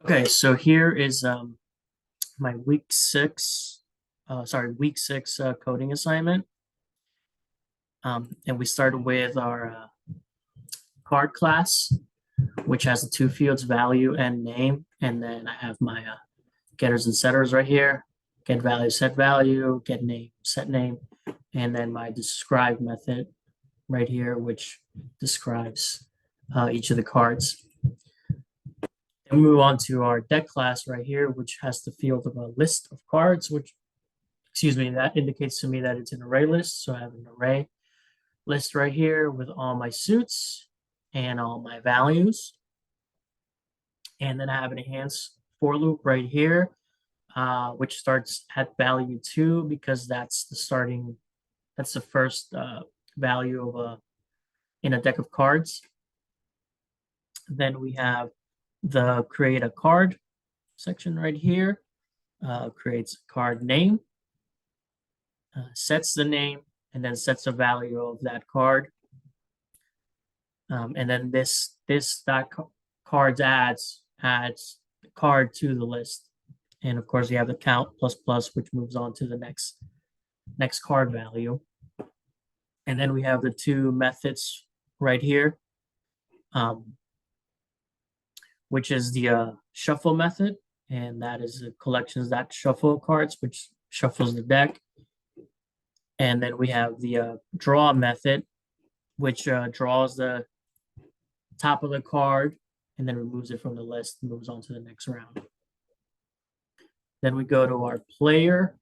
Okay, so here is my week six coding assignment. And we started with our card class, which has the two fields, value and name. And then I have my getters and setters right here. Get value, get name, set name. And then my describe method right here, which describes each of the cards. And we move on to our deck class right here, which has the field of a list of cards, which, excuse me, that indicates to me that it's an array list. So I have an array list right here with all my suits and all my values. And then I have an enhanced for loop right here, which starts at value 2 because that's the first value of in a deck of cards. Then we have the create a card section right here, creates a card name, sets the name, and then sets the value of that card. And then this cards adds the card to the list. And of course, you have the count plus, which moves on to the next card value. And then we have the two methods right here, which is the shuffle method, and that is the collections that shuffle cards, which shuffles the deck. And then we have the draw method, which draws the top of the card and then removes it from the list and moves on to the next round. Then we go to our player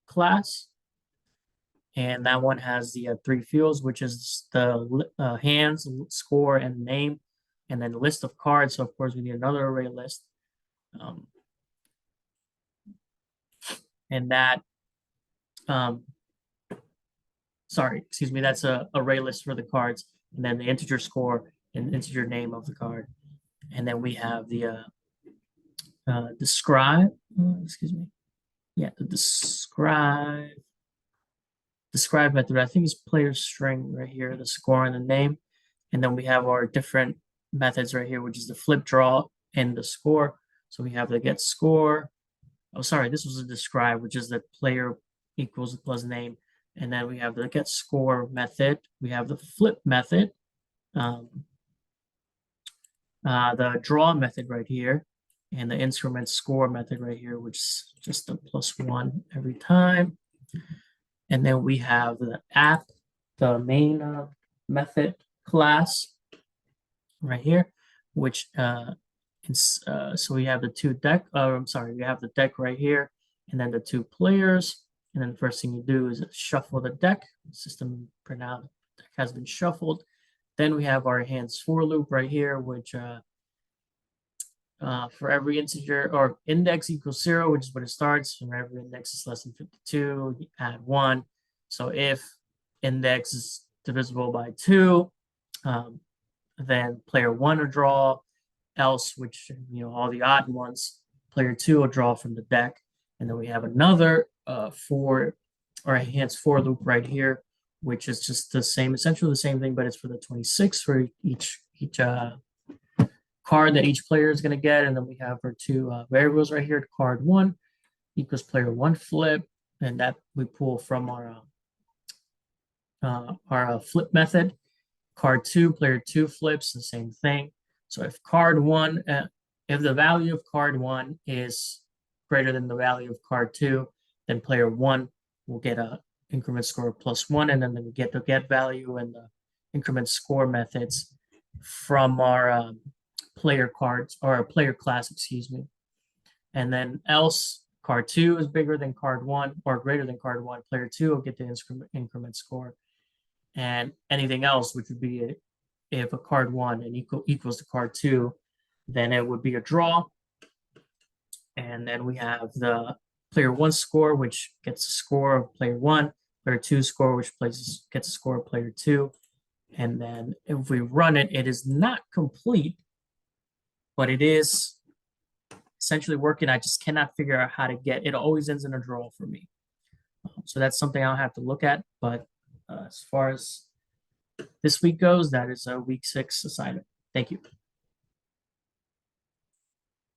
class, and that one has the three fields, which is the hands, score, and name, and then list of cards. So of course we need another array list, and that that's a array list for the cards, and then the integer score and integer name of the card. And then we have the describe, the describe method. I think is player string right here, the score and the name. And then we have our different methods right here, which is the flip, draw, and the score. So we have the get score. Oh, sorry, this was a describe, which is the player equals plus name. And then we have the get score method. We have the flip method, the draw method right here, and the increment score method right here, which is just a +1 every time. And then we have the app, the main method class right here, which so we have the two deck. We have the deck right here, and then the two players. And then the first thing you do is shuffle the deck. System printout deck has been shuffled. Then we have our hands for loop right here, which for every integer or index equals 0, which is when it starts. For every index is less than 52, you add 1. So if index is divisible by 2, then player 1 will draw. Else, which all the odd ones, player 2 will draw from the deck. And then we have another hands for loop right here, which is just the same, essentially the same thing, but it's for the 26 for each card that each player is going to get. And then we have our two variables right here. Card 1 equals player 1 flip, and that we pull from our flip method. Card 2, player 2 flips, the same thing. So if if the value of card 1 is greater than the value of card 2, then player 1 will get a increment score of +1, and then we get the get value and the increment score methods from our player cards, or our player class, excuse me. And then else card 2 is bigger than card 1 or greater than card 1, player 2 will get the increment score. And anything else, which would be if a card 1 and equals to card 2, then it would be a draw. And then we have the player 1 score, which gets a score of player 1, player 2 score, which gets a score of player 2. And then if we run it, it is not complete, but it is essentially working. I just cannot figure out how to get it. Always ends in a draw for me. So that's something I'll have to look at. But as far as this week goes, that is a week 6 assignment. Thank you.